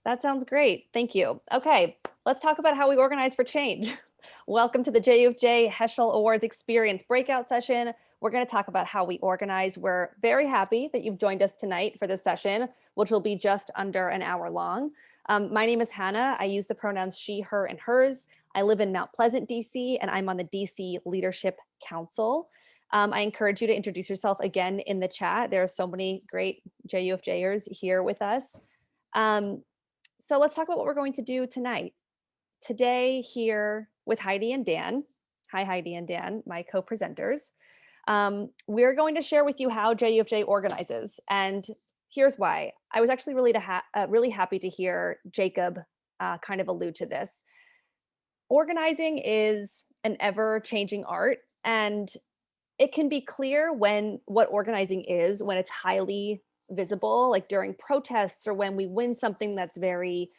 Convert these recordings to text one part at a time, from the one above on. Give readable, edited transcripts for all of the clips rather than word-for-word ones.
That sounds great. Thank you. Okay, let's talk about how we organize for change. Welcome to the JUFJ Heschel Awards Experience breakout session. We're going to talk about how we organize. We're very happy that you've joined us tonight for this session, which will be just under an hour long. My name is Hannah. I use the pronouns she, her, and hers. I live in Mount Pleasant, DC, and I'm on the DC Leadership Council. I encourage you to introduce yourself again in the chat. There are so many great JUFJers here with us. So let's talk about what we're going to do tonight. Today here with Heidi and Dan. Hi, Heidi and Dan, my co-presenters. We're going to share with you how JUFJ organizes. And here's why. I was actually really happy to hear Jacob kind of allude to this. Organizing is an ever-changing art, and it can be clear what organizing is when it's highly visible, like during protests or when we win something that's very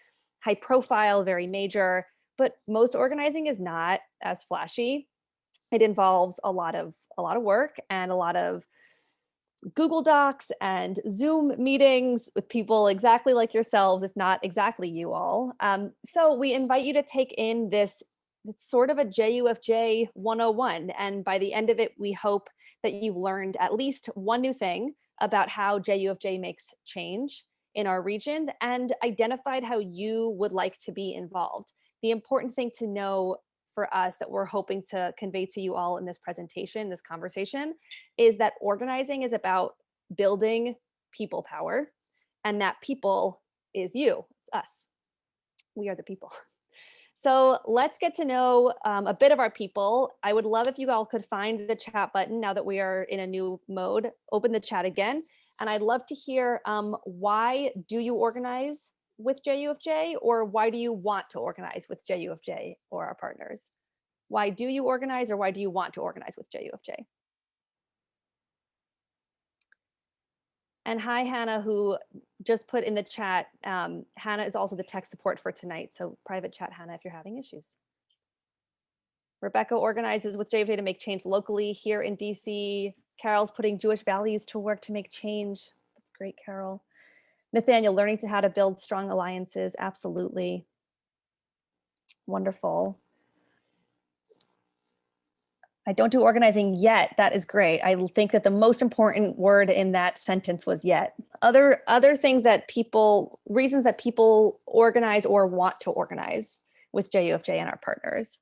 high profile, very major. But most organizing is not as flashy. It involves a lot of work and a lot of Google Docs and Zoom meetings with people exactly like yourselves, if not exactly you all. So we invite you to take in this. It's sort of a JUFJ 101. And by the end of it, we hope that you've learned at least one new thing about how JUFJ makes change in our region and identified how you would like to be involved. The important thing to know for us that we're hoping to convey to you all in this presentation, this conversation, is that organizing is about building people power, and that people is you, it's us. We are the people. So let's get to know a bit of our people. I would love if you all could find the chat button now that we are in a new mode, open the chat again. And I'd love to hear why do you organize with JUFJ, or why do you want to organize with JUFJ or our partners? Why do you organize, or why do you want to organize with JUFJ? And hi, Hannah, who just put in the chat. Hannah is also the tech support for tonight. So private chat, Hannah, if you're having issues. Rebecca organizes with JFJ to make change locally here in DC. Carol's putting Jewish values to work to make change. That's great, Carol. Nathaniel, learning how to build strong alliances. Absolutely. Wonderful. I don't do organizing yet. That is great. I think that the most important word in that sentence was yet. Other things that reasons that people organize or want to organize with JUFJ and our partners.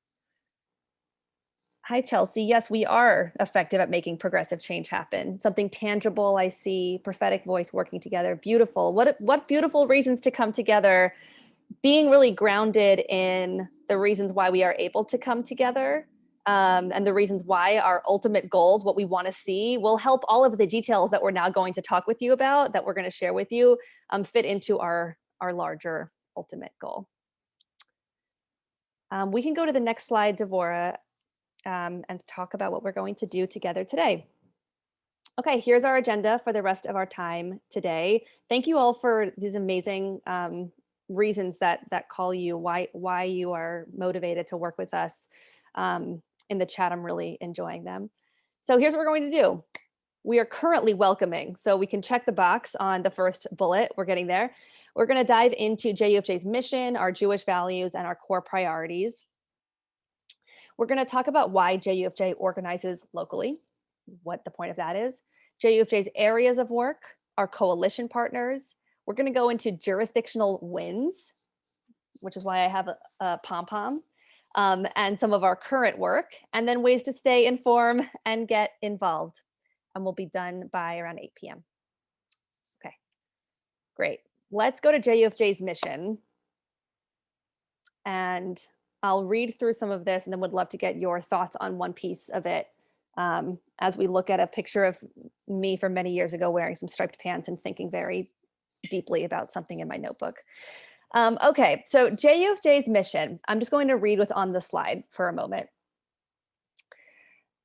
Hi, Chelsea. Yes, we are effective at making progressive change happen. Something tangible, I see, prophetic voice working together. Beautiful. What beautiful reasons to come together, being really grounded in the reasons why we are able to come together. And the reasons why our ultimate goals, what we want to see, will help all of the details that we're now going to talk with you about, that we're going to share with you, fit into our larger ultimate goal. We can go to the next slide, Devorah, and talk about what we're going to do together today. Okay, here's our agenda for the rest of our time today. Thank you all for these amazing reasons that call you, why you are motivated to work with us. In the chat, I'm really enjoying them. So here's what we're going to do. We are currently welcoming, so we can check the box on the first bullet. We're getting there. We're going to dive into JUFJ's mission, our Jewish values, and our core priorities. We're going to talk about why JUFJ organizes locally, what the point of that is, JUFJ's areas of work, our coalition partners. We're going to go into jurisdictional wins, which is why I have a pom-pom. And some of our current work, and then ways to stay informed and get involved. And we'll be done by around 8 p.m. Okay, great. Let's go to JUFJ's mission. And I'll read through some of this and then would love to get your thoughts on one piece of it as we look at a picture of me from many years ago wearing some striped pants and thinking very deeply about something in my notebook. Okay, so JUFJ's mission, I'm just going to read what's on the slide for a moment.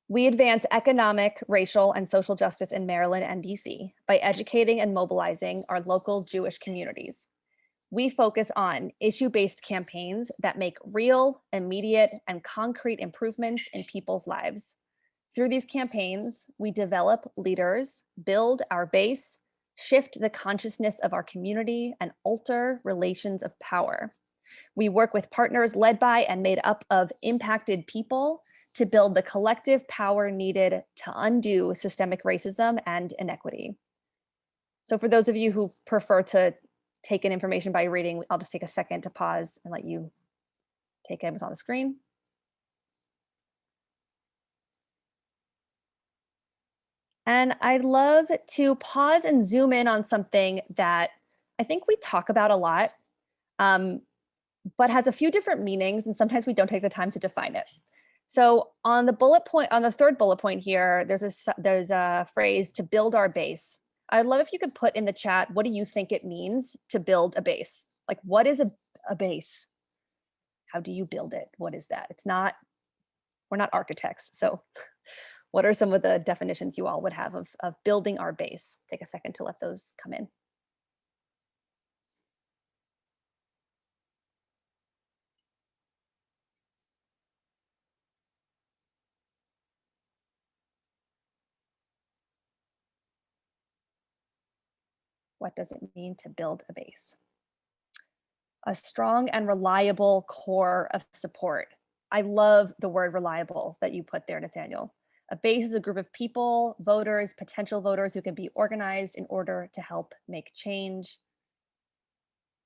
We advance economic, racial, and social justice in Maryland and DC by educating and mobilizing our local Jewish communities. We focus on issue-based campaigns that make real, immediate, and concrete improvements in people's lives. Through these campaigns, we develop leaders, build our base, shift the consciousness of our community, and alter relations of power. We work with partners led by and made up of impacted people to build the collective power needed to undo systemic racism and inequity. So for those of you who prefer to take in information by reading, I'll just take a second to pause and let you take it. What's on the screen. And I'd love to pause and zoom in on something that I think we talk about a lot, but has a few different meanings, and sometimes we don't take the time to define it. So on the bullet point, on the third bullet point here, there's a phrase, to build our base. I'd love if you could put in the chat, what do you think it means to build a base? Like, what is a base? How do you build it? What is that? We're not architects. So what are some of the definitions you all would have of building our base? Take a second to let those come in. What does it mean to build a base? A strong and reliable core of support. I love the word reliable that you put there, Nathaniel. A base is a group of people, voters, potential voters who can be organized in order to help make change.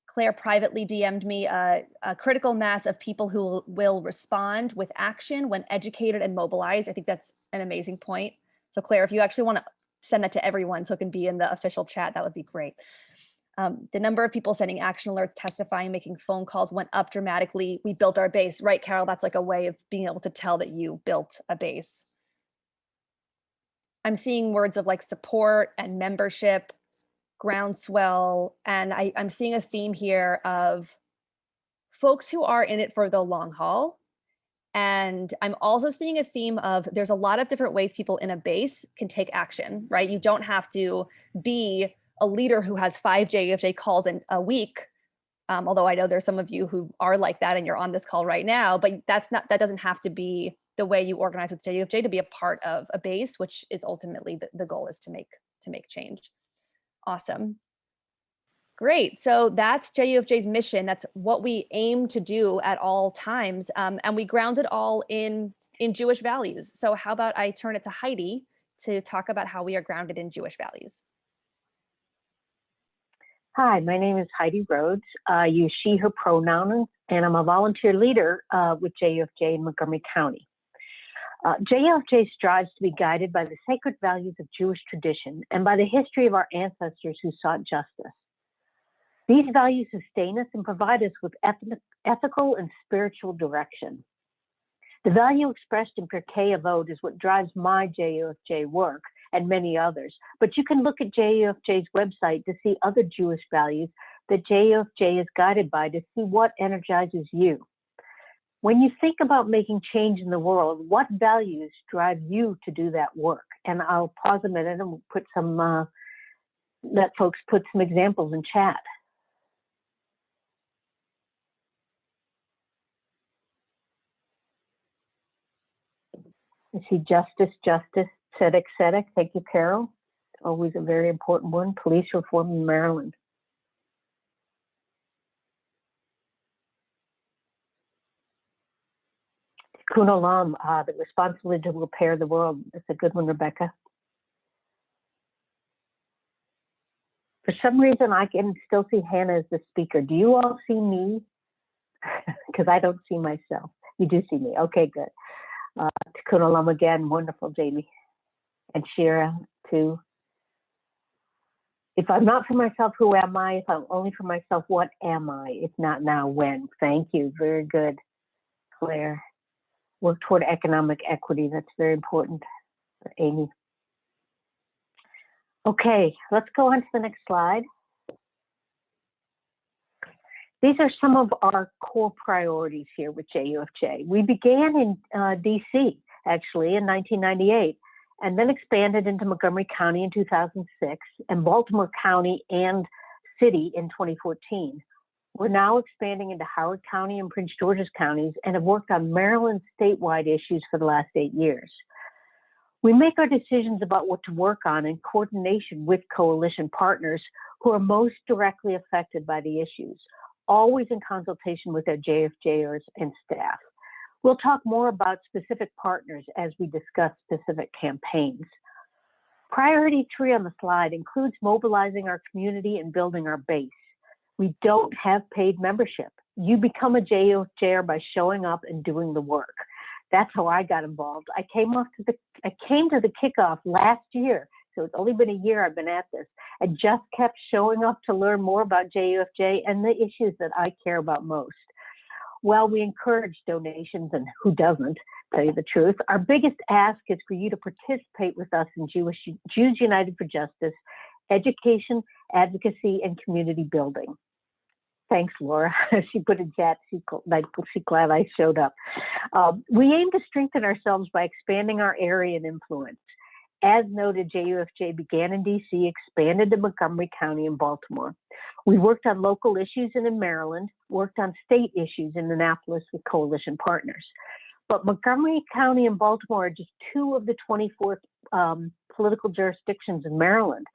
Claire privately DM'd me a critical mass of people who will respond with action when educated and mobilized. I think that's an amazing point. So Claire, if you actually want to send that to everyone so it can be in the official chat, that would be great. The number of people sending action alerts, testifying, making phone calls went up dramatically. We built our base, right, Carol? That's like a way of being able to tell that you built a base. I'm seeing words of like support and membership, groundswell, and I'm seeing a theme here of folks who are in it for the long haul. And I'm also seeing a theme of there's a lot of different ways people in a base can take action, right? You don't have to be a leader who has 5 JFJ calls in a week. Although I know there's some of you who are like that and you're on this call right now, but that doesn't have to be the way you organize with JFJ to be a part of a base, which is ultimately the goal is to make change. Awesome. Great. So that's JUFJ's mission. That's what we aim to do at all times. And we ground it all in Jewish values. So how about I turn it to Heidi to talk about how we are grounded in Jewish values. Hi, my name is Heidi Rhodes. I use she, her pronouns, and I'm a volunteer leader with JFJ in Montgomery County. JFJ strives to be guided by the sacred values of Jewish tradition and by the history of our ancestors who sought justice. These values sustain us and provide us with ethical and spiritual direction. The value expressed in Pirkei Avot is what drives my JFJ work and many others, but you can look at JFJ's website to see other Jewish values that JFJ is guided by to see what energizes you. When you think about making change in the world, what values drive you to do that work? And I'll pause a minute and put let folks put some examples in chat. I see justice, tzedek. Thank you, Carol. Always a very important one. Police reform in Maryland. Tikkun Olam, the responsibility to repair the world. That's a good one, Rebecca. For some reason, I can still see Hannah as the speaker. Do you all see me? Because I don't see myself. You do see me. Okay, good. Tikkun Olam again, wonderful, Jamie. And Shira, too. If I'm not for myself, who am I? If I'm only for myself, what am I? If not now, when? Thank you. Very good, Claire. Work toward economic equity. That's very important, Amy. Okay, let's go on to the next slide. These are some of our core priorities here with JUFJ. We began in DC, actually, in 1998, and then expanded into Montgomery County in 2006, and Baltimore County and City in 2014. We're now expanding into Howard County and Prince George's counties and have worked on Maryland statewide issues for the last 8 years. We make our decisions about what to work on in coordination with coalition partners who are most directly affected by the issues, always in consultation with our JFJers and staff. We'll talk more about specific partners as we discuss specific campaigns. Priority 3 on the slide includes mobilizing our community and building our base. We don't have paid membership. You become a JFJer by showing up and doing the work. That's how I got involved. I came to the kickoff last year, so it's only been a year I've been at this. I just kept showing up to learn more about JUFJ and the issues that I care about most. While we encourage donations, and who doesn't, tell you the truth, our biggest ask is for you to participate with us in Jews United for Justice, education, advocacy, and community building. Thanks, Laura. She put in chat, she's glad I showed up. We aim to strengthen ourselves by expanding our area and influence. As noted, JUFJ began in DC, expanded to Montgomery County and Baltimore. We worked on local issues in Maryland, worked on state issues in Annapolis with coalition partners. But Montgomery County and Baltimore are just 2 of the 24 political jurisdictions in Maryland.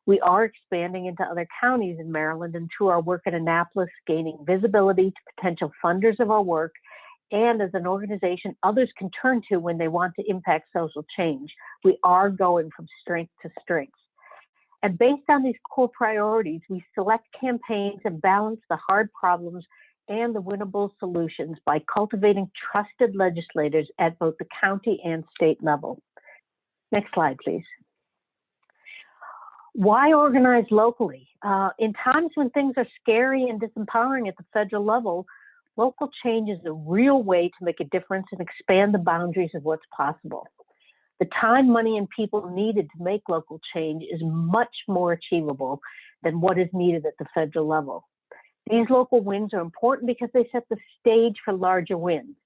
We are expanding into other counties in Maryland and through our work in Annapolis, gaining visibility to potential funders of our work, and as an organization others can turn to when they want to impact social change. We are going from strength to strength. And based on these core priorities, we select campaigns and balance the hard problems and the winnable solutions by cultivating trusted legislators at both the county and state level. Next slide, please. Why organize locally? In times when things are scary and disempowering at the federal level, local change is a real way to make a difference and expand the boundaries of what's possible. The time, money, and people needed to make local change is much more achievable than what is needed at the federal level. These local wins are important because they set the stage for larger wins.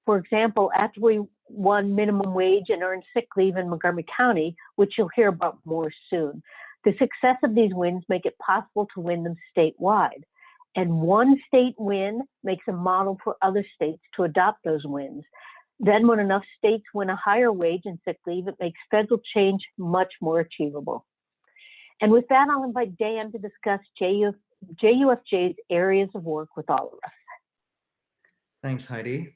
For example, after we won minimum wage and earned sick leave in Montgomery County, which you'll hear about more soon, the success of these wins make it possible to win them statewide. And one state win makes a model for other states to adopt those wins. Then when enough states win a higher wage and sick leave, it makes federal change much more achievable. And with that, I'll invite Dan to discuss JUFJ's areas of work with all of us. Thanks, Heidi.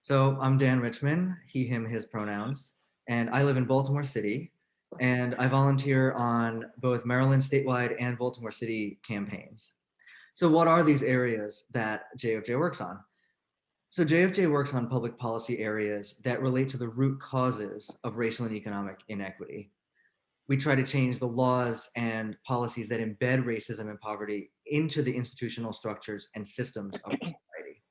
So I'm Dan Richmond, he, him, his pronouns, and I live in Baltimore City, and I volunteer on both Maryland statewide and Baltimore City campaigns. So what are these areas that JFJ works on? So JFJ works on public policy areas that relate to the root causes of racial and economic inequity. We try to change the laws and policies that embed racism and poverty into the institutional structures and systems of society.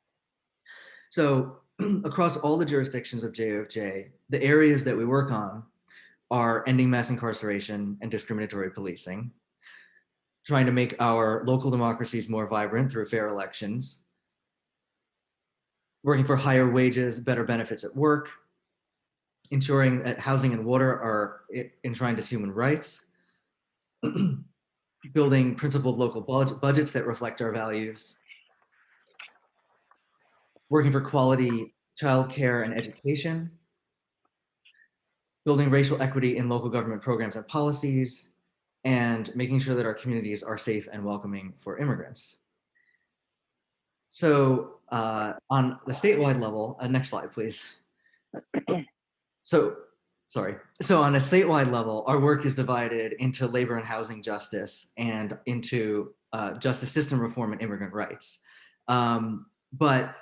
So across all the jurisdictions of JFJ, the areas that we work on are ending mass incarceration and discriminatory policing, trying to make our local democracies more vibrant through fair elections, working for higher wages, better benefits at work, ensuring that housing and water are enshrined as human rights, building principled local budgets that reflect our values, working for quality childcare and education, building racial equity in local government programs and policies, and making sure that our communities are safe and welcoming for immigrants. So on the statewide level, next slide, please. So on a statewide level, our work is divided into labor and housing justice and into justice system reform and immigrant rights. But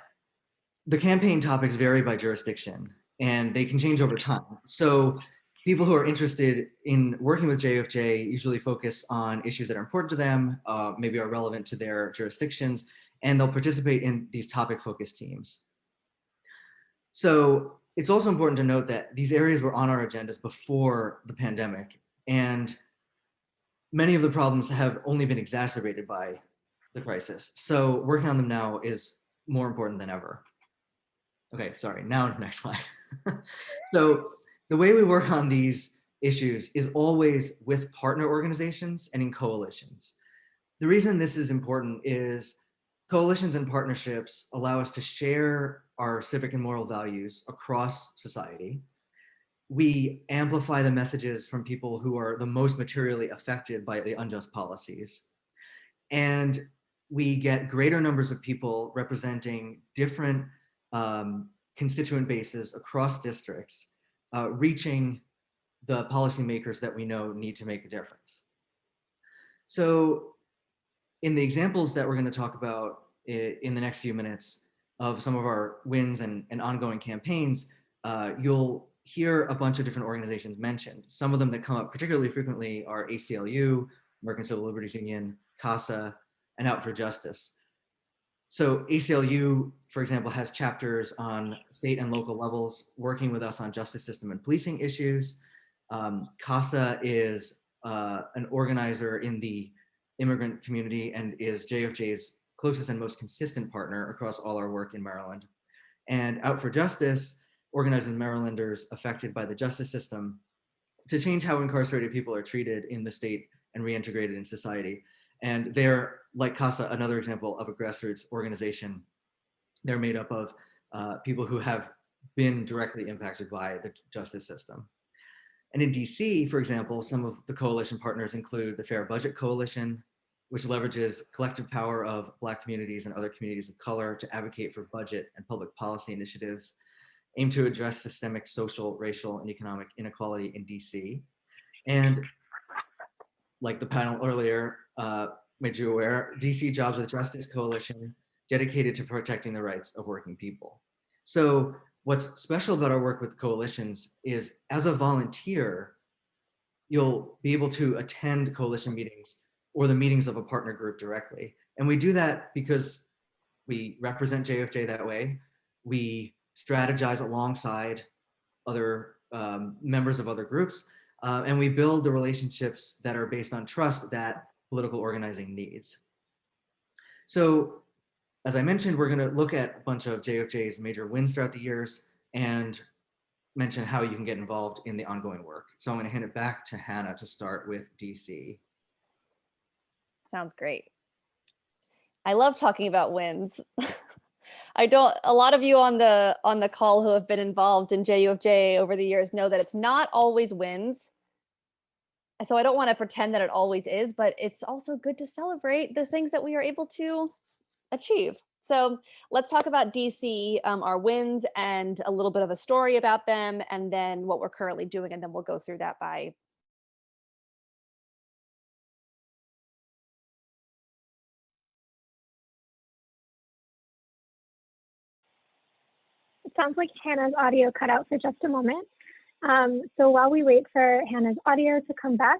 the campaign topics vary by jurisdiction and they can change over time. So people who are interested in working with JFJ usually focus on issues that are important to them, maybe are relevant to their jurisdictions, and they'll participate in these topic-focused teams. So it's also important to note that these areas were on our agendas before the pandemic, and many of the problems have only been exacerbated by the crisis. So working on them now is more important than ever. Okay, sorry, now next slide. So the way we work on these issues is always with partner organizations and in coalitions. The reason this is important is coalitions and partnerships allow us to share our civic and moral values across society. we amplify the messages from people who are the most materially affected by the unjust policies. And we get greater numbers of people representing different constituent bases across districts, reaching the policymakers that we know need to make a difference. So in the examples that we're going to talk about in the next few minutes of some of our wins and ongoing campaigns, you'll hear a bunch of different organizations mentioned. Some of them that come up particularly frequently are ACLU, American Civil Liberties Union, CASA, and Out for Justice. So ACLU, for example, has chapters on state and local levels working with us on justice system and policing issues. CASA is an organizer in the immigrant community and is JFJ's closest and most consistent partner across all our work in Maryland. And Out for Justice organizes Marylanders affected by the justice system to change how incarcerated people are treated in the state and reintegrated in society. And they're, like CASA, another example of a grassroots organization. They're made up of people who have been directly impacted by the justice system. And in DC, for example, some of the coalition partners include the Fair Budget Coalition, which leverages collective power of Black communities and other communities of color to advocate for budget and public policy initiatives aimed to address systemic social, racial, and economic inequality in DC. And like the panel earlier made you aware, DC Jobs with Justice Coalition, dedicated to protecting the rights of working people. So what's special about our work with coalitions is, as a volunteer, you'll be able to attend coalition meetings or the meetings of a partner group directly. And we do that because we represent JFJ that way. We strategize alongside other members of other groups, and we build the relationships that are based on trust that political organizing needs. So, as I mentioned, we're going to look at a bunch of JFJ's major wins throughout the years and mention how you can get involved in the ongoing work. So I'm going to hand it back to Hannah to start with DC. Sounds great. I love talking about wins. A lot of you on the call who have been involved in JUFJ over the years know that it's not always wins. So I don't want to pretend that it always is, but it's also good to celebrate the things that we are able to achieve. So let's talk about DC, our wins and a little bit of a story about them, and then what we're currently doing, and then we'll go through that by. It sounds like Hannah's audio cut out for just a moment. So while we wait for Hannah's audio to come back,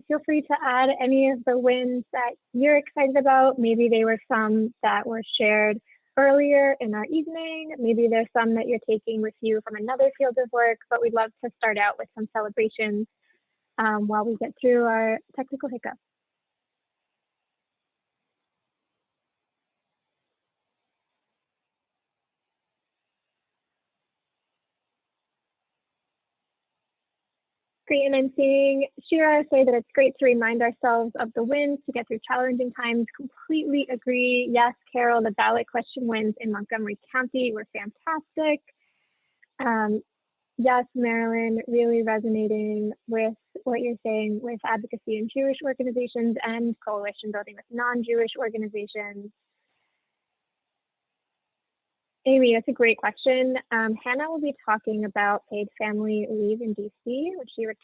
feel free to add any of the wins that you're excited about. Maybe they were some that were shared earlier in our evening. Maybe there's some that you're taking with you from another field of work, but we'd love to start out with some celebrations while we get through our technical hiccups. Great, and I'm seeing Shira say that it's great to remind ourselves of the wins to get through challenging times. Completely agree. Yes, Carol, the ballot question wins in Montgomery County were fantastic. Yes, Marilyn, really resonating with what you're saying with advocacy in Jewish organizations and coalition building with non-Jewish organizations. Amy, that's a great question. Hannah will be talking about paid family leave in DC when she returns.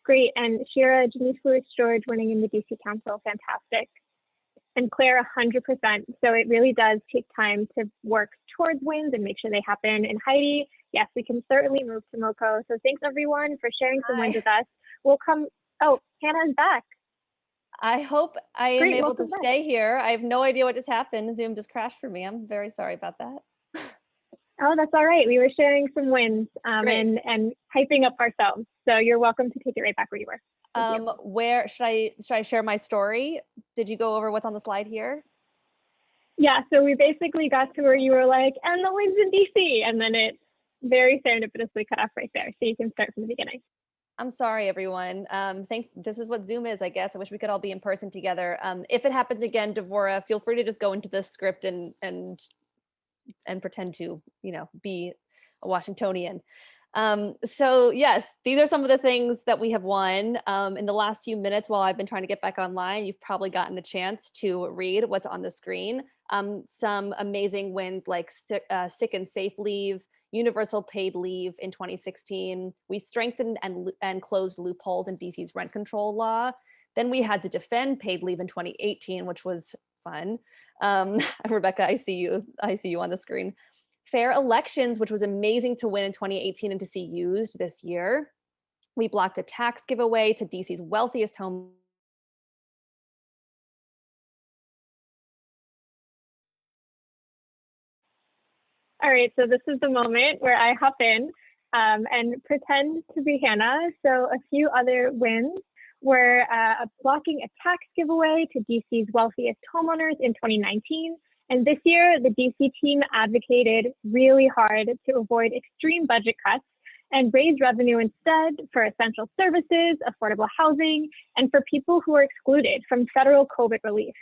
Great, and Shira, Janice Lewis George winning in the DC Council, fantastic. And Claire, 100%. So it really does take time to work towards wins and make sure they happen. And Heidi, yes, we can certainly move to MoCo. So thanks everyone for sharing some wins with us. We'll come, oh, Hannah's back. I hope I am able to stay here. I have no idea what just happened. Zoom just crashed for me. I'm very sorry about that. Oh, that's all right. We were sharing some wins and hyping up ourselves. So you're welcome to take it right back where you were. Where should I share my story? Did you go over what's on the slide here? Yeah, so we basically got to where you were like, and the wins in DC, and then it very serendipitously cut off right there. So you can start from the beginning. I'm sorry, everyone. Thanks. This is what Zoom is, I guess. I wish we could all be in person together. If it happens again, Devora, feel free to just go into the script and pretend to, be a Washingtonian. So yes, these are some of the things that we have won. In the last few minutes while I've been trying to get back online, you've probably gotten a chance to read what's on the screen. Some amazing wins like sick and safe leave, universal paid leave in 2016. We strengthened and closed loopholes in DC's rent control law. Then we had to defend paid leave in 2018, which was fun. Rebecca, I see you on the screen. Fair elections, which was amazing to win in 2018 and to see used this year. We blocked a tax giveaway to DC's wealthiest home. All right, so this is the moment where I hop in and pretend to be Hannah. So a few other wins were blocking a tax giveaway to DC's wealthiest homeowners in 2019. And this year, the DC team advocated really hard to avoid extreme budget cuts and raise revenue instead for essential services, affordable housing, and for people who are excluded from federal COVID relief.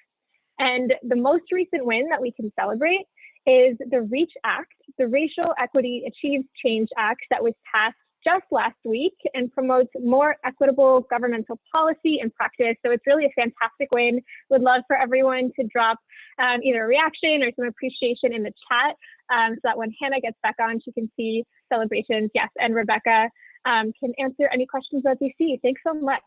And the most recent win that we can celebrate is the REACH Act, the Racial Equity Achieves Change Act that was passed just last week and promotes more equitable governmental policy and practice. So it's really a fantastic win. Would love for everyone to drop either a reaction or some appreciation in the chat so that when Hannah gets back on, she can see celebrations. Yes, and Rebecca can answer any questions about DC. Thanks so much.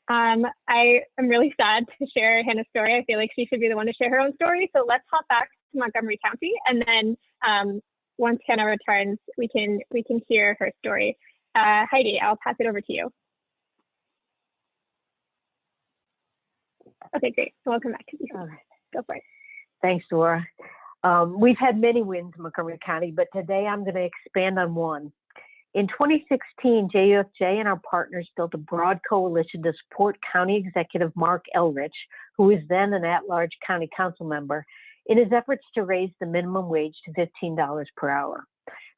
I am really sad to share Hannah's story. I feel like she should be the one to share her own story. So let's hop back to Montgomery County, and then once Hannah returns, we can hear her story. Heidi, I'll pass it over to you. Okay, great. Welcome back to you. All right. Go for it. Thanks, Dora. We've had many wins in Montgomery County, but today I'm going to expand on one. In 2016, JUFJ and our partners built a broad coalition to support County Executive Mark Elrich, who is then an at-large county council member, in his efforts to raise the minimum wage to $15 per hour.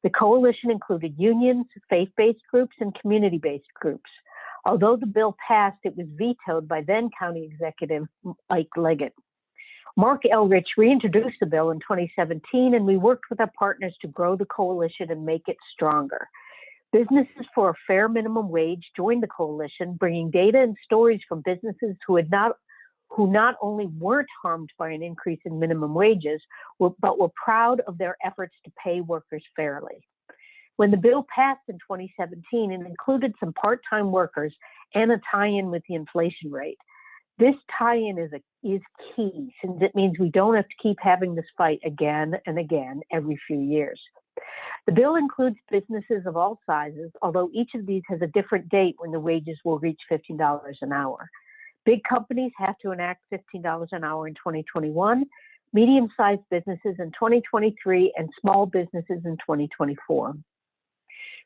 The coalition included unions, faith-based groups, and community-based groups. Although the bill passed, it was vetoed by then County Executive Ike Leggett. Mark Elrich reintroduced the bill in 2017, and we worked with our partners to grow the coalition and make it stronger. Businesses for a Fair Minimum Wage joined the coalition, bringing data and stories from businesses who not only weren't harmed by an increase in minimum wages, but were proud of their efforts to pay workers fairly. When the bill passed in 2017, it included some part-time workers and a tie-in with the inflation rate. This tie-in is key, since it means we don't have to keep having this fight again and again every few years. The bill includes businesses of all sizes, although each of these has a different date when the wages will reach $15 an hour. Big companies have to enact $15 an hour in 2021, medium-sized businesses in 2023, and small businesses in 2024.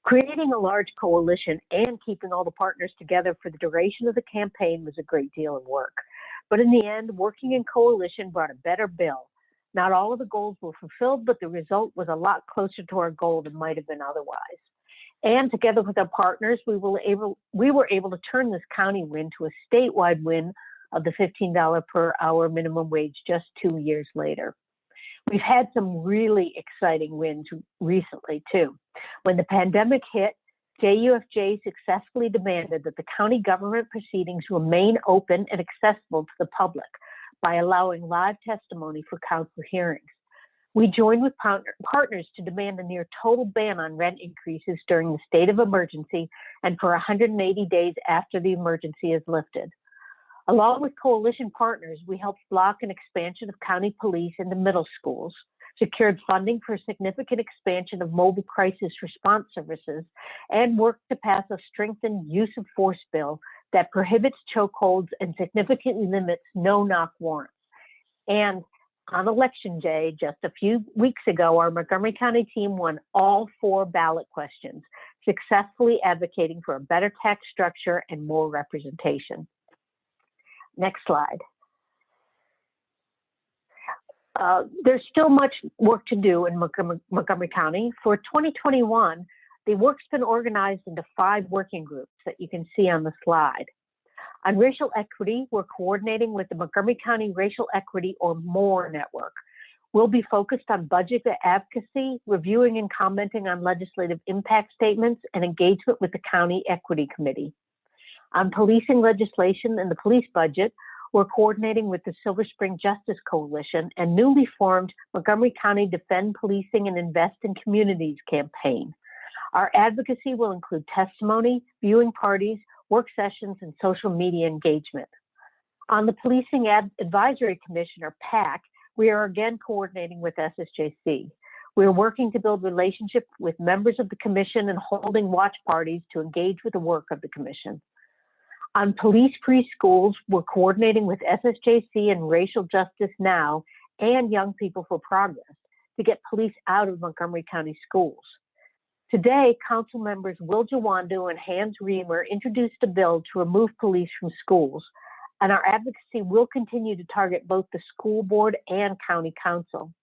Creating a large coalition and keeping all the partners together for the duration of the campaign was a great deal of work. But in the end, working in coalition brought a better bill. Not all of the goals were fulfilled, but the result was a lot closer to our goal than might have been otherwise. And together with our partners, we were able to turn this county win to a statewide win of the $15 per hour minimum wage just 2 years later. We've had some really exciting wins recently too. When the pandemic hit, JUFJ successfully demanded that the county government proceedings remain open and accessible to the public by allowing live testimony for council hearings. We joined with partners to demand a near total ban on rent increases during the state of emergency and for 180 days after the emergency is lifted. Along with coalition partners, we helped block an expansion of county police into middle schools, secured funding for significant expansion of mobile crisis response services, and worked to pass a strengthened use of force bill that prohibits chokeholds and significantly limits no-knock warrants. And on election day, just a few weeks ago, our Montgomery County team won all 4 ballot questions, successfully advocating for a better tax structure and more representation. Next slide. There's still much work to do in Montgomery County. For 2021, The work's been organized into 5 working groups that you can see on the slide. On racial equity, we're coordinating with the Montgomery County Racial Equity or MORE network. We'll be focused on budget advocacy, reviewing and commenting on legislative impact statements, and engagement with the County Equity Committee. On policing legislation and the police budget, we're coordinating with the Silver Spring Justice Coalition and newly formed Montgomery County Defend Policing and Invest in Communities campaign. Our advocacy will include testimony, viewing parties, work sessions, and social media engagement. On the Policing Advisory Commission, or PAC, we are again coordinating with SSJC. We are working to build relationships with members of the commission and holding watch parties to engage with the work of the commission. On police-free schools, we're coordinating with SSJC and Racial Justice Now and Young People for Progress to get police out of Montgomery County schools. Today, council members Will Jawando and Hans Reamer introduced a bill to remove police from schools, and our advocacy will continue to target both the school board and county council.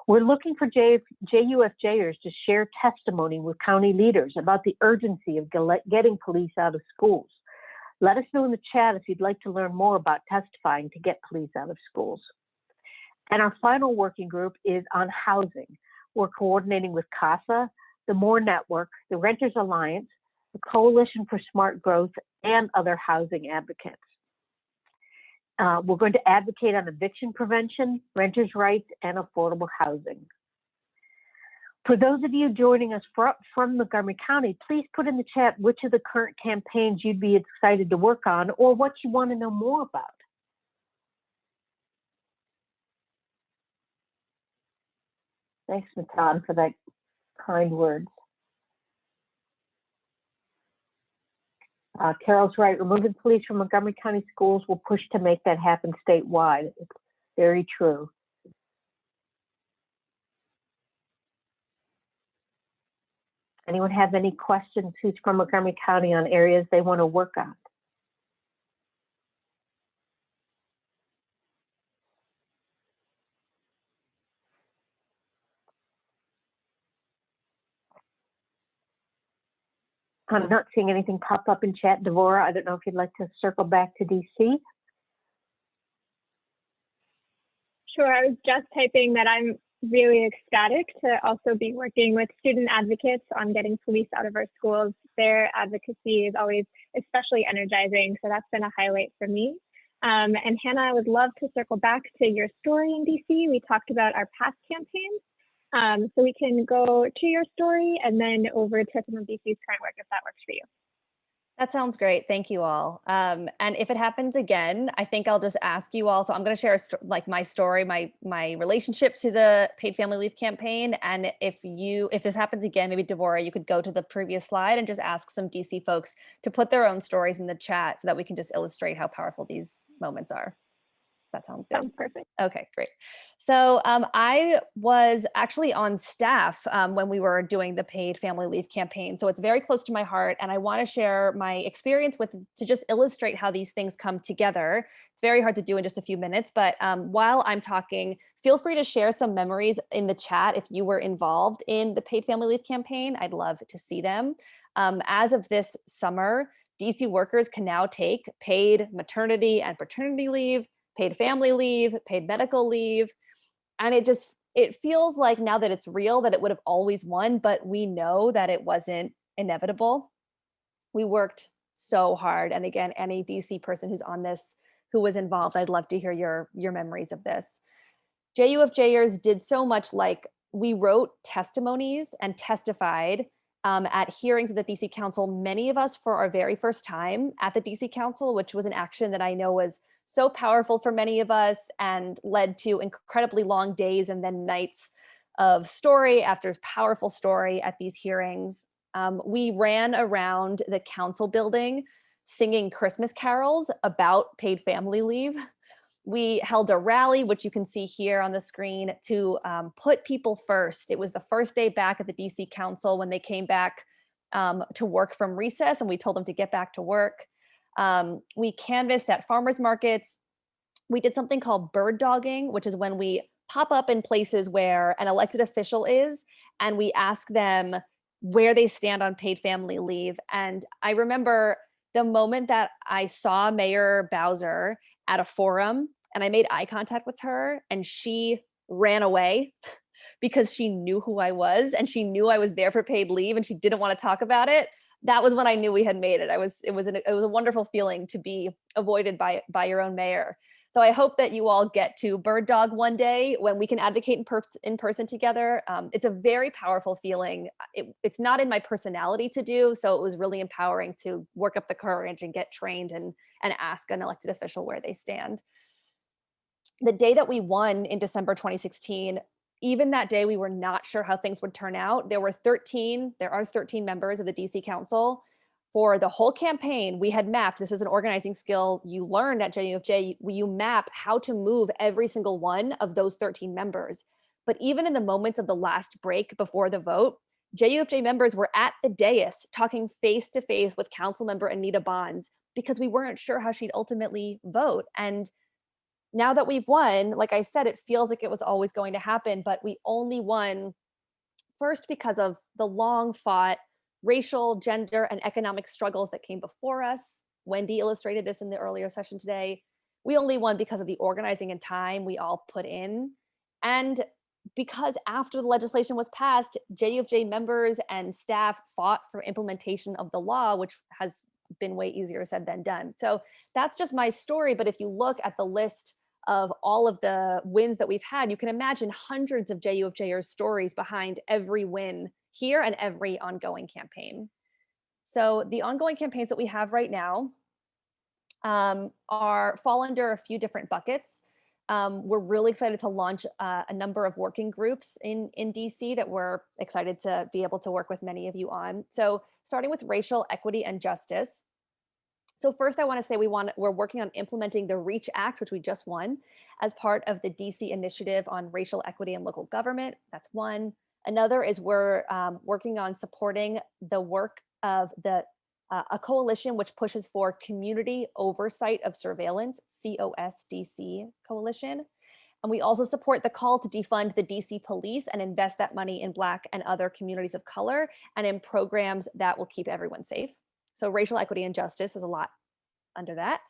We're looking for JUFJers to share testimony with county leaders about the urgency of getting police out of schools. Let us know in the chat if you'd like to learn more about testifying to get police out of schools. And our final working group is on housing. We're coordinating with CASA, the MORE Network, the Renters Alliance, the Coalition for Smart Growth, and other housing advocates. We're going to advocate on eviction prevention, renters' rights, and affordable housing. For those of you joining us from Montgomery County, please put in the chat which of the current campaigns you'd be excited to work on or what you want to know more about. Thanks, Matan, for that kind words. Carol's right, removing police from Montgomery County schools will push to make that happen statewide. It's very true. Anyone have any questions who's from Montgomery County on areas they want to work on? I'm not seeing anything pop up in chat. Devorah, I don't know if you'd like to circle back to DC. Sure, I was just typing that I'm really ecstatic to also be working with student advocates on getting police out of our schools. Their advocacy is always especially energizing, so that's been a highlight for me. And Hannah, I would love to circle back to your story in DC. We talked about our past campaigns. So we can go to your story and then over to some of DC's current work if that works for you. That sounds great. Thank you all. And if it happens again, I think I'll just ask you all. So I'm going to share my story, my relationship to the paid family leave campaign. And if this happens again, maybe Devorah, you could go to the previous slide and just ask some DC folks to put their own stories in the chat so that we can just illustrate how powerful these moments are. That sounds good. Sounds perfect. Okay, great. So I was actually on staff when we were doing the paid family leave campaign. So it's very close to my heart. And I want to share my experience to just illustrate how these things come together. It's very hard to do in just a few minutes, but while I'm talking, feel free to share some memories in the chat if you were involved in the paid family leave campaign. I'd love to see them. As of this summer, DC workers can now take paid maternity and paternity leave, paid family leave, paid medical leave. And it feels like now that it's real that it would have always won, but we know that it wasn't inevitable. We worked so hard. And again, any DC person who's on this, who was involved, I'd love to hear your memories of this. JUFJers did so much, like we wrote testimonies and testified at hearings at the DC Council, many of us for our very first time at the DC Council, which was an action that I know was so powerful for many of us and led to incredibly long days and then nights of story after powerful story at these hearings. We ran around the council building singing Christmas carols about paid family leave. We held a rally, which you can see here on the screen, to put people first. It was the first day back at the DC Council when they came back to work from recess, and we told them to get back to work. We canvassed at farmers markets. We did something called bird dogging, which is when we pop up in places where an elected official is, and we ask them where they stand on paid family leave. And I remember the moment that I saw Mayor Bowser at a forum and I made eye contact with her and she ran away because she knew who I was and she knew I was there for paid leave and she didn't want to talk about it. That was when I knew we had made it. It was a wonderful feeling to be avoided by your own mayor. So I hope that you all get to bird dog one day when we can advocate in person together. It's a very powerful feeling. It's not in my personality to do, so it was really empowering to work up the courage and get trained and ask an elected official where they stand. The day that we won in December 2016, even that day, we were not sure how things would turn out. There are 13 members of the DC Council. For the whole campaign, we had mapped, this is an organizing skill you learned at JUFJ, you map how to move every single one of those 13 members. But even in the moments of the last break before the vote, JUFJ members were at the dais talking face to face with council member Anita Bonds because we weren't sure how she'd ultimately vote. And now that we've won, like I said, it feels like it was always going to happen, but we only won first because of the long fought racial, gender, and economic struggles that came before us. Wendy illustrated this in the earlier session today. We only won because of the organizing and time we all put in. And because after the legislation was passed, JUFJ members and staff fought for implementation of the law, which has been way easier said than done. So that's just my story. But if you look at the list of all of the wins that we've had, you can imagine hundreds of JUFJers stories behind every win here and every ongoing campaign. So the ongoing campaigns that we have right now fall under a few different buckets. We're really excited to launch a number of working groups in DC that we're excited to be able to work with many of you on. So starting with racial equity and justice. So first I want to say we're working on implementing the REACH Act, which we just won, as part of the DC initiative on racial equity in local government. That's one. Another is we're working on supporting the work of a coalition which pushes for community oversight of surveillance, COSDC coalition. And we also support the call to defund the DC police and invest that money in Black and other communities of color and in programs that will keep everyone safe. So racial equity and justice is a lot under that.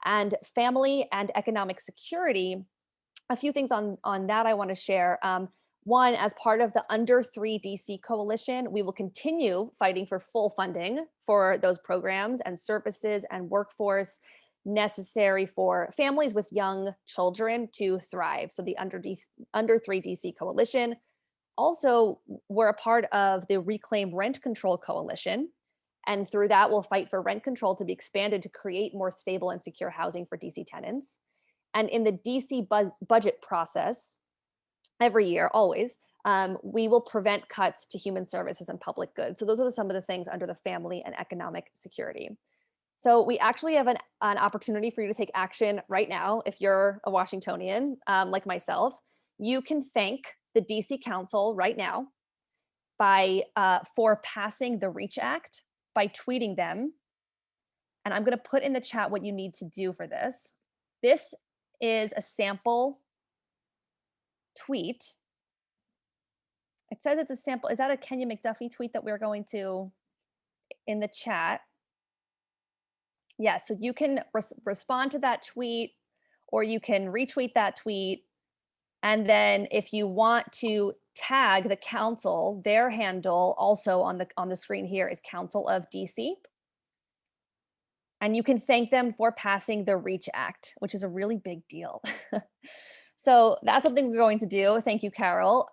And family and economic security, a few things on that I want to share. One, as part of the Under 3 DC coalition, we will continue fighting for full funding for those programs and services and workforce necessary for families with young children to thrive. So the Under 3 DC coalition. Also, we're a part of the Reclaim Rent Control Coalition. And through that, we'll fight for rent control to be expanded to create more stable and secure housing for DC tenants. And in the DC budget process, every year, always, we will prevent cuts to human services and public goods. So those are some of the things under the family and economic security. So we actually have an opportunity for you to take action right now. If you're a Washingtonian like myself, you can thank the DC Council right now for passing the REACH Act by tweeting them. And I'm going to put in the chat what you need to do for this. This is a sample tweet. It says it's a sample. Is that a Kenya McDuffie tweet that we're going to in the chat? Yeah, so you can respond to that tweet or you can retweet that tweet. And then if you want to tag the council, their handle also on the screen here is Council of DC. And you can thank them for passing the REACH Act, which is a really big deal. So that's something we're going to do. Thank you, Carol.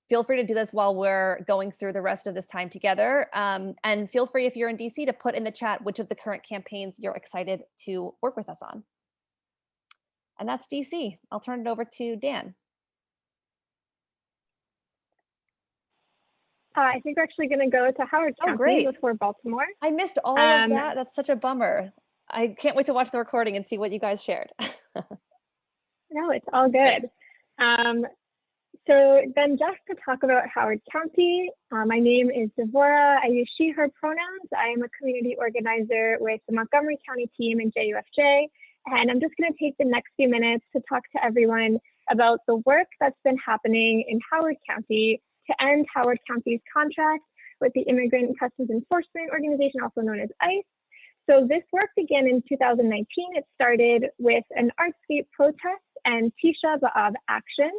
Feel free to do this while we're going through the rest of this time together. And feel free, if you're in DC, to put in the chat which of the current campaigns you're excited to work with us on. And that's DC. I'll turn it over to Dan. I think we're actually going to go to Howard County before Baltimore. I missed all of that. That's such a bummer. I can't wait to watch the recording and see what you guys shared. No, it's all good. So then just to talk about Howard County, my name is Devorah. I use she, her pronouns. I am a community organizer with the Montgomery County team in JUFJ. And I'm just going to take the next few minutes to talk to everyone about the work that's been happening in Howard County to end Howard County's contract with the Immigrant Customs Enforcement Organization, also known as ICE. So this work began in 2019. It started with an Artscape protest and Tisha B'Av action.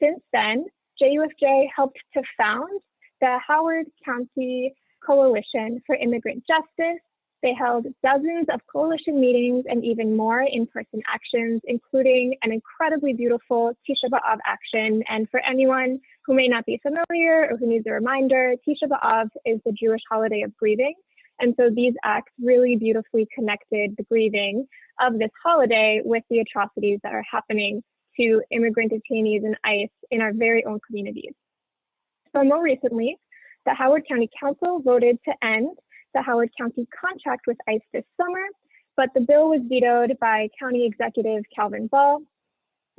Since then, JUFJ helped to found the Howard County Coalition for Immigrant Justice. They held dozens of coalition meetings and even more in-person actions, including an incredibly beautiful Tisha B'Av action. And for anyone who may not be familiar or who needs a reminder, Tisha B'Av is the Jewish holiday of grieving. And so these acts really beautifully connected the grieving of this holiday with the atrocities that are happening to immigrant detainees and ICE in our very own communities. So more recently, the Howard County Council voted to end the Howard County contract with ICE this summer, but the bill was vetoed by County Executive Calvin Ball.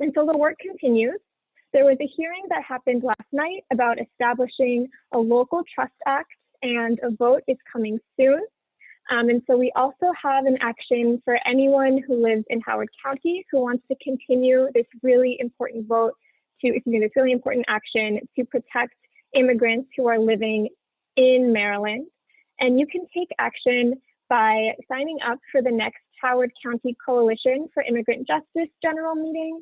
And so the work continues. There was a hearing that happened last night about establishing a local trust act, and a vote is coming soon. And so we also have an action for anyone who lives in Howard County who wants to continue this really important this really important action to protect immigrants who are living in Maryland. And you can take action by signing up for the next Howard County Coalition for Immigrant Justice General Meeting.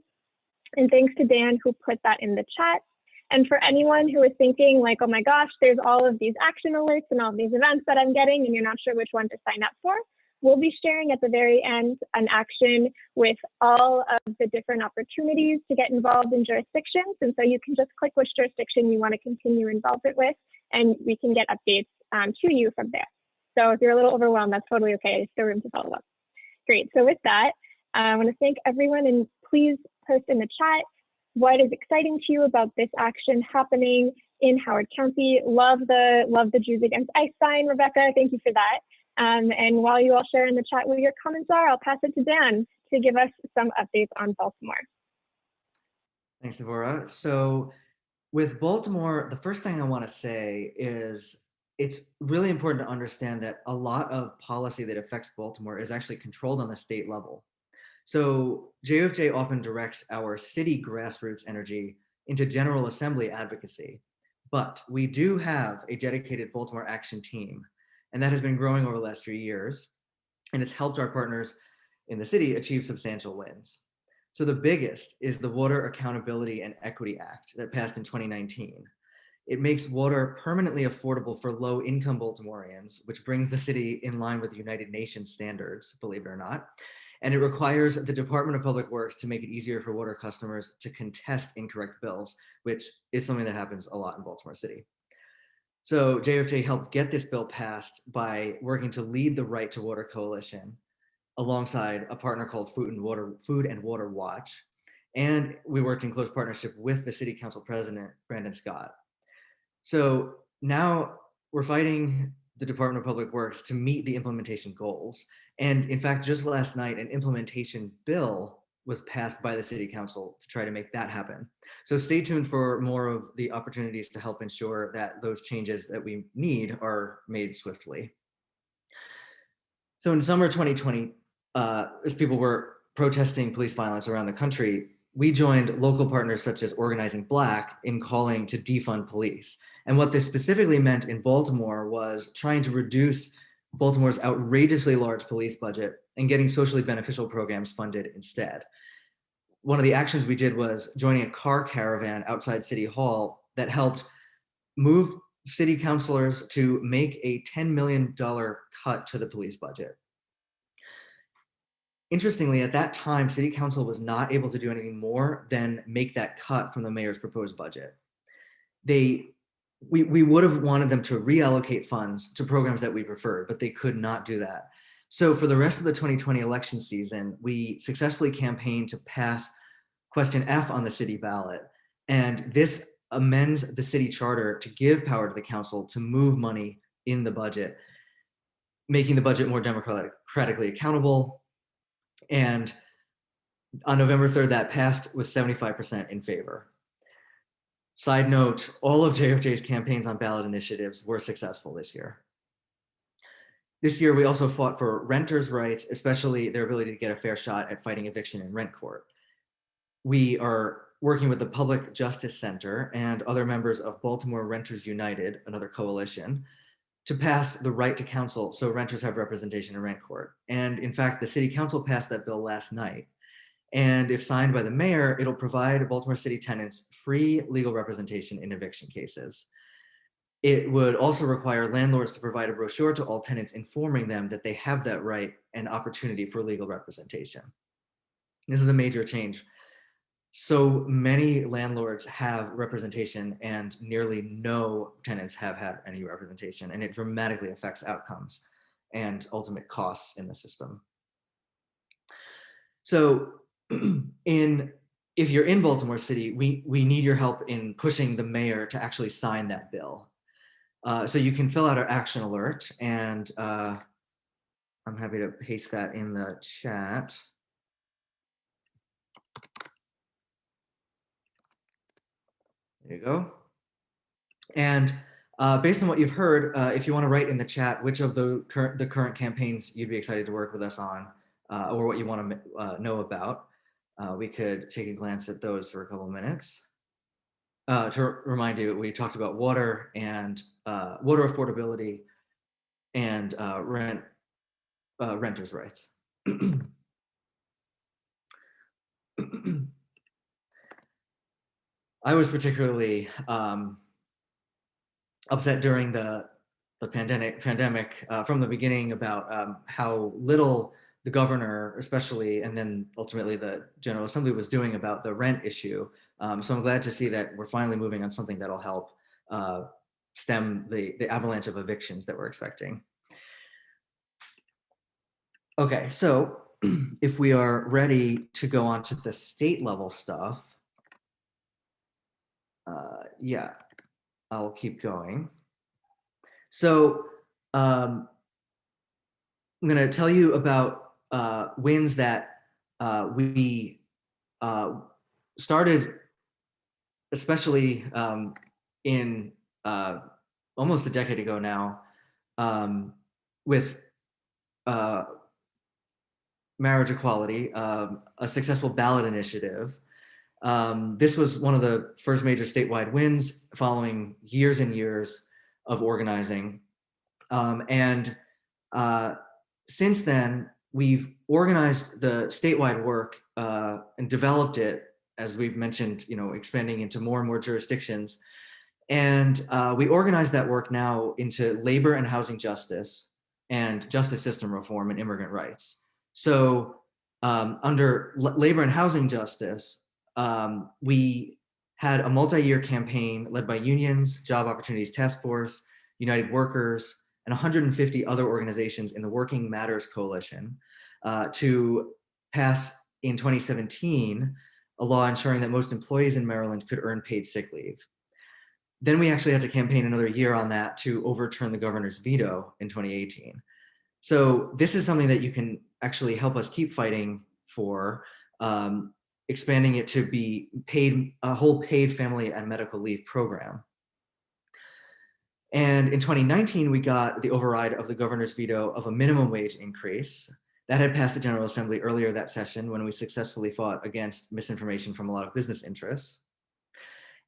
And thanks to Dan who put that in the chat. And for anyone who is thinking like, oh my gosh, there's all of these action alerts and all these events that I'm getting and you're not sure which one to sign up for, we'll be sharing at the very end an action with all of the different opportunities to get involved in jurisdictions. And so you can just click which jurisdiction you want to continue involvement with, and we can get updates to you from there. So if you're a little overwhelmed, that's totally okay. There's still room to follow up. Great. So with that, I want to thank everyone, and please post in the chat what is exciting to you about this action happening in Howard County. Love the Jews Against ICE sign, Rebecca. Thank you for that. And while you all share in the chat what your comments are, I'll pass it to Dan to give us some updates on Baltimore. Thanks, Devorah. So with Baltimore, the first thing I want to say is it's really important to understand that a lot of policy that affects Baltimore is actually controlled on the state level. So JFJ often directs our city grassroots energy into General Assembly advocacy, but we do have a dedicated Baltimore action team, and that has been growing over the last 3 years, and it's helped our partners in the city achieve substantial wins. So the biggest is the Water Accountability and Equity Act that passed in 2019. It makes water permanently affordable for low-income Baltimoreans, which brings the city in line with United Nations standards, believe it or not. And it requires the Department of Public Works to make it easier for water customers to contest incorrect bills, which is something that happens a lot in Baltimore City. So JFJ helped get this bill passed by working to lead the Right to Water Coalition alongside a partner called Food and Water Watch. And we worked in close partnership with the City Council President, Brandon Scott. So now we're fighting the Department of Public Works to meet the implementation goals. And in fact, just last night, an implementation bill was passed by the City Council to try to make that happen. So stay tuned for more of the opportunities to help ensure that those changes that we need are made swiftly. So in summer 2020, as people were protesting police violence around the country, we joined local partners such as Organizing Black in calling to defund police. And what this specifically meant in Baltimore was trying to reduce Baltimore's outrageously large police budget and getting socially beneficial programs funded instead. One of the actions we did was joining a car caravan outside City Hall that helped move city councilors to make a $10 million cut to the police budget. Interestingly, at that time, City Council was not able to do anything more than make that cut from the mayor's proposed budget. We would have wanted them to reallocate funds to programs that we preferred, but they could not do that. So for the rest of the 2020 election season, we successfully campaigned to pass question F on the city ballot. And this amends the city charter to give power to the council to move money in the budget, making the budget more democratically accountable. And on November 3rd, that passed with 75% in favor. Side note, all of JFJ's campaigns on ballot initiatives were successful this year. This year, we also fought for renters' rights, especially their ability to get a fair shot at fighting eviction in rent court. We are working with the Public Justice Center and other members of Baltimore Renters United, another coalition, to pass the right to counsel so renters have representation in rent court. And in fact, the city council passed that bill last night. And if signed by the mayor, it'll provide Baltimore City tenants free legal representation in eviction cases. It would also require landlords to provide a brochure to all tenants informing them that they have that right and opportunity for legal representation. This is a major change. So many landlords have representation and nearly no tenants have had any representation, and it dramatically affects outcomes and ultimate costs in the system. So if you're in Baltimore City, we need your help in pushing the mayor to actually sign that bill. So you can fill out our action alert, and I'm happy to paste that in the chat. There you go. And based on what you've heard, if you want to write in the chat which of the current campaigns you'd be excited to work with us on, or what you want to know about, we could take a glance at those for a couple of minutes. To remind you, we talked about water and water affordability and renters' rights. I was particularly upset during the pandemic from the beginning about how little the governor, especially, and then ultimately the General Assembly was doing about the rent issue. So I'm glad to see that we're finally moving on something that'll help stem the avalanche of evictions that we're expecting. Okay, so if we are ready to go on to the state level stuff, yeah, I'll keep going. So I'm going to tell you about wins that we started, especially in almost a decade ago now, with marriage equality, a successful ballot initiative. This was one of the first major statewide wins following years and years of organizing. Since then, we've organized the statewide work and developed it, as we've mentioned, expanding into more and more jurisdictions. And we organize that work now into labor and housing justice and justice system reform and immigrant rights. So under labor and housing justice, we had a multi-year campaign led by unions, Job Opportunities Task Force, United Workers, and 150 other organizations in the Working Matters Coalition to pass in 2017 a law ensuring that most employees in Maryland could earn paid sick leave. Then we actually had to campaign another year on that to overturn the governor's veto in 2018. So this is something that you can actually help us keep fighting for, expanding it to be a whole paid family and medical leave program. And in 2019, we got the override of the governor's veto of a minimum wage increase. That had passed the General Assembly earlier that session when we successfully fought against misinformation from a lot of business interests.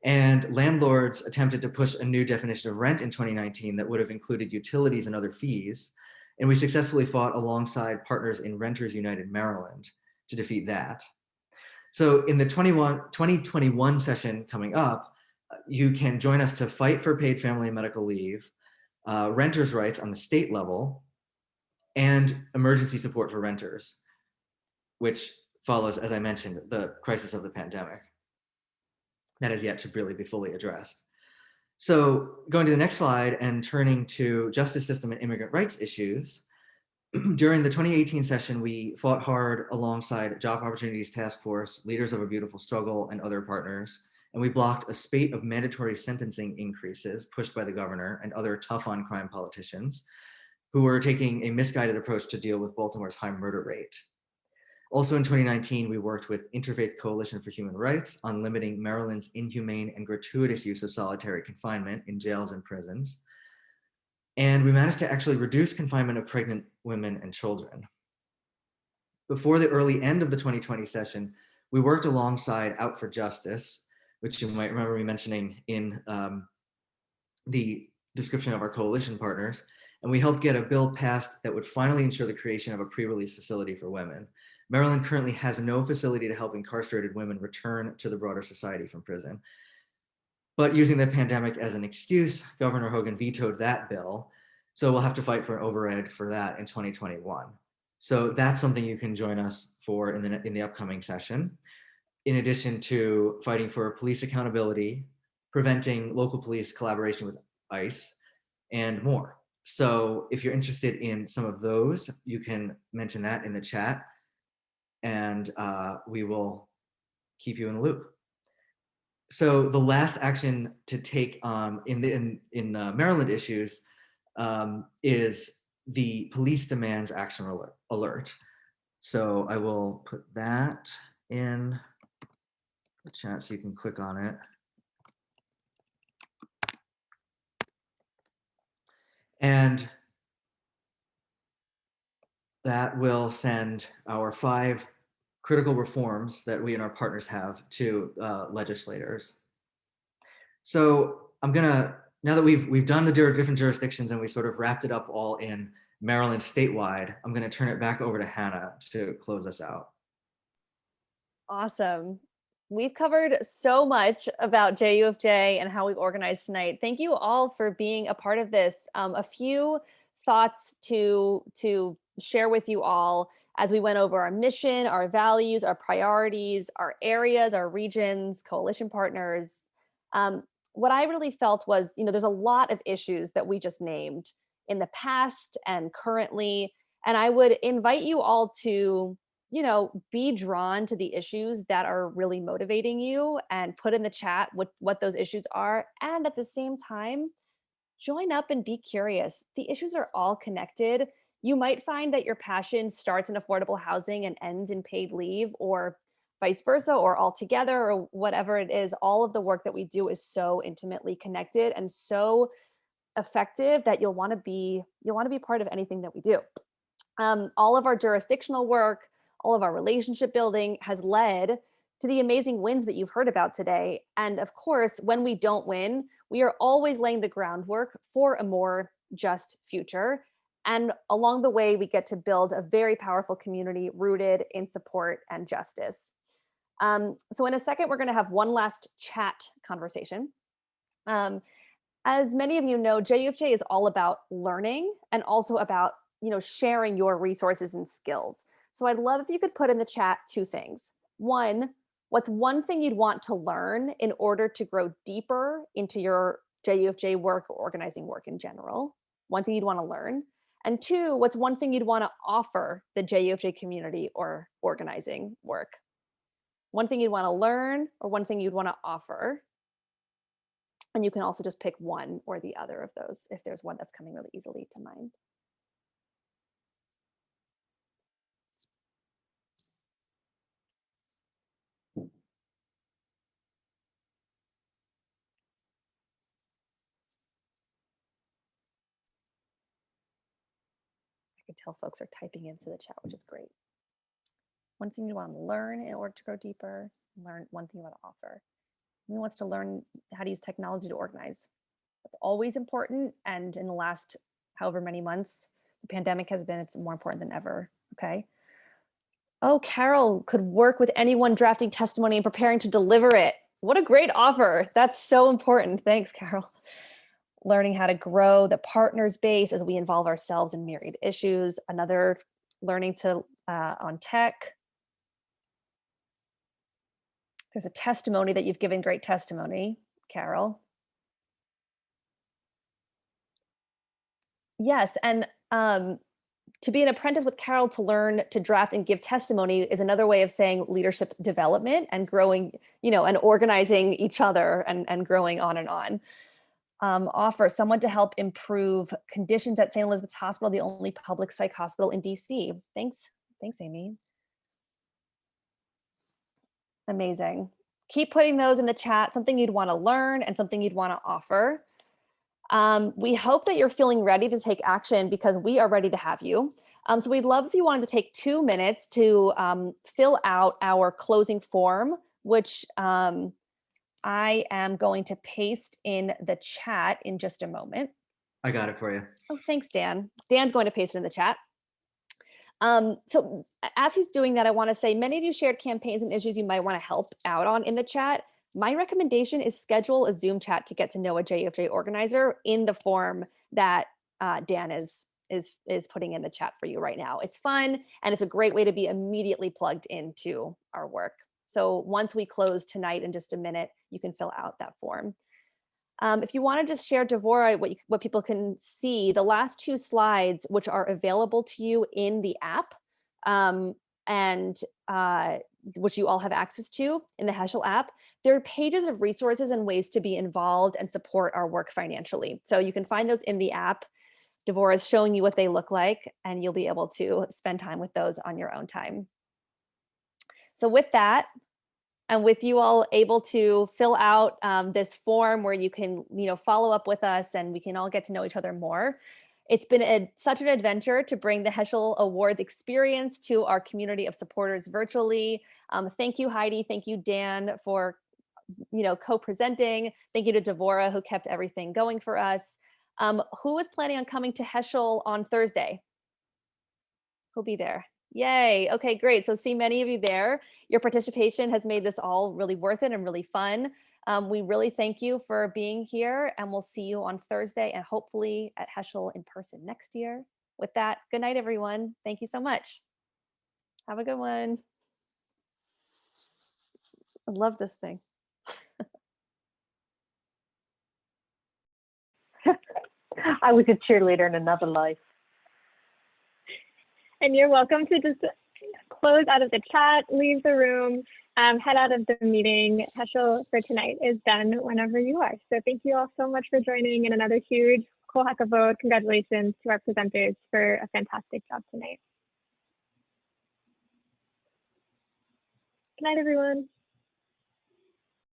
And landlords attempted to push a new definition of rent in 2019 that would have included utilities and other fees. And we successfully fought alongside partners in Renters United Maryland to defeat that. So in the 2021 session coming up, you can join us to fight for paid family and medical leave, renters' rights on the state level, and emergency support for renters, which follows, as I mentioned, the crisis of the pandemic. That is yet to really be fully addressed. So going to the next slide and turning to justice system and immigrant rights issues, during the 2018 session, we fought hard alongside Job Opportunities Task Force, Leaders of a Beautiful Struggle, and other partners, and we blocked a spate of mandatory sentencing increases pushed by the governor and other tough on crime politicians who were taking a misguided approach to deal with Baltimore's high murder rate. Also in 2019, we worked with Interfaith Coalition for Human Rights on limiting Maryland's inhumane and gratuitous use of solitary confinement in jails and prisons. And we managed to actually reduce confinement of pregnant women and children. Before the early end of the 2020 session, we worked alongside Out for Justice, which you might remember me mentioning in the description of our coalition partners. And we helped get a bill passed that would finally ensure the creation of a pre-release facility for women. Maryland currently has no facility to help incarcerated women return to the broader society from prison. But using the pandemic as an excuse, Governor Hogan vetoed that bill. So we'll have to fight for an override for that in 2021. So that's something you can join us for in the upcoming session. In addition to fighting for police accountability, preventing local police collaboration with ICE, and more. So if you're interested in some of those, you can mention that in the chat, and we will keep you in the loop. So the last action to take in Maryland issues is the police demands action alert. So I will put that in the chat so you can click on it. And that will send our 5 critical reforms that we and our partners have to legislators. So I'm gonna, now that we've done the different jurisdictions and we sort of wrapped it up all in Maryland statewide, I'm gonna turn it back over to Hannah to close us out. Awesome. We've covered so much about JUFJ and how we've organized tonight. Thank you all for being a part of this. A few thoughts to share with you all as we went over our mission, our values, our priorities, our areas, our regions, coalition partners. What I really felt was, there's a lot of issues that we just named in the past and currently, and I would invite you all to be drawn to the issues that are really motivating you and put in the chat what those issues are. And at the same time, join up and be curious. The issues are all connected. You might find that your passion starts in affordable housing and ends in paid leave, or vice versa, or all together, or whatever it is. All of the work that we do is so intimately connected and so effective that you'll want to be part of anything that we do. All of our jurisdictional work, all of our relationship building has led to the amazing wins that you've heard about today. And of course, when we don't win, we are always laying the groundwork for a more just future. And along the way, we get to build a very powerful community rooted in support and justice. So in a second, we're going to have one last chat conversation. As many of you know, JUFJ is all about learning and also about sharing your resources and skills. So I'd love if you could put in the chat 2 things. One, what's one thing you'd want to learn in order to grow deeper into your JUFJ work or organizing work in general? One thing you'd want to learn. And 2, what's one thing you'd want to offer the JUFJ community or organizing work? One thing you'd want to learn or one thing you'd want to offer. And you can also just pick one or the other of those if there's one that's coming really easily to mind. I can tell folks are typing into the chat, which is great. One thing you want to learn in order to grow deeper, learn one thing you want to offer. Who wants to learn how to use technology to organize? That's always important. And in the last however many months, the pandemic has been, it's more important than ever. Okay. Oh, Carol could work with anyone drafting testimony and preparing to deliver it. What a great offer. That's so important. Thanks, Carol. Learning how to grow the partners base as we involve ourselves in myriad issues. Another, learning to on tech. There's a testimony that you've given great testimony, Carol. Yes, and to be an apprentice with Carol to learn to draft and give testimony is another way of saying leadership development and growing, and organizing each other and growing on and on. Offer someone to help improve conditions at St. Elizabeth's Hospital, the only public psych hospital in DC. Thanks, Amy. Amazing. Keep putting those in the chat, something you'd want to learn and something you'd want to offer. We hope that you're feeling ready to take action because we are ready to have you. So we'd love if you wanted to take 2 minutes to fill out our closing form, which I am going to paste in the chat in just a moment. I got it for you. Oh, thanks, Dan. Dan's going to paste it in the chat. So as he's doing that, I want to say many of you shared campaigns and issues you might want to help out on in the chat. My recommendation is schedule a Zoom chat to get to know a JFJ organizer in the form that Dan is putting in the chat for you right now. It's fun and it's a great way to be immediately plugged into our work. So once we close tonight in just a minute, you can fill out that form. If you want to just share, Devora, what people can see, the last 2 slides, which are available to you in the app, and which you all have access to in the Heschel app, there are pages of resources and ways to be involved and support our work financially. So you can find those in the app. Devora is showing you what they look like, and you'll be able to spend time with those on your own time. So with that, and with you all able to fill out this form where you can, follow up with us and we can all get to know each other more. It's been such an adventure to bring the Heschel Awards experience to our community of supporters virtually. Thank you, Heidi. Thank you, Dan, for co-presenting. Thank you to Devora, who kept everything going for us. Who is planning on coming to Heschel on Thursday? Who'll be there? Yay. Okay, great. So see many of you there. Your participation has made this all really worth it and really fun. We really thank you for being here, and we'll see you on Thursday and hopefully at Heschel in person next year. With that, good night, everyone. Thank you so much. Have a good one. I love this thing. I was a cheerleader in another life. And you're welcome to just close out of the chat, leave the room, head out of the meeting. Heschel for tonight is done whenever you are. So thank you all so much for joining, and another huge Kol Hakavod. Congratulations to our presenters for a fantastic job tonight. Good night, everyone.